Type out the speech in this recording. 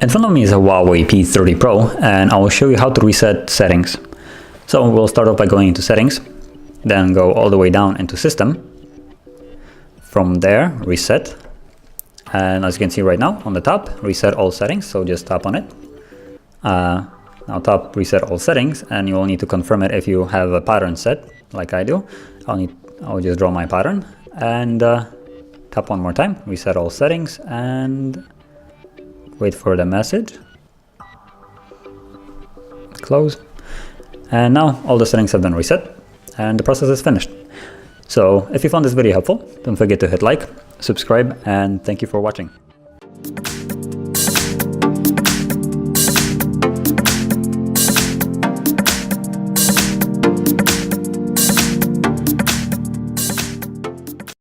In front of me is a HUAWEI P30 Pro, and I will show you how to reset settings. So we'll start off by going into settings, then go all the way down into system. From there, reset. And as you can see right now on the top, reset all settings. So just tap on it. Now tap reset all settings, and you will need to confirm it if you have a pattern set like I do. I'll just draw my pattern and tap one more time, reset all settings, and wait for the message. Close. And now all the settings have been reset and the process is finished. So if you found this video helpful, don't forget to hit like, subscribe, and thank you for watching.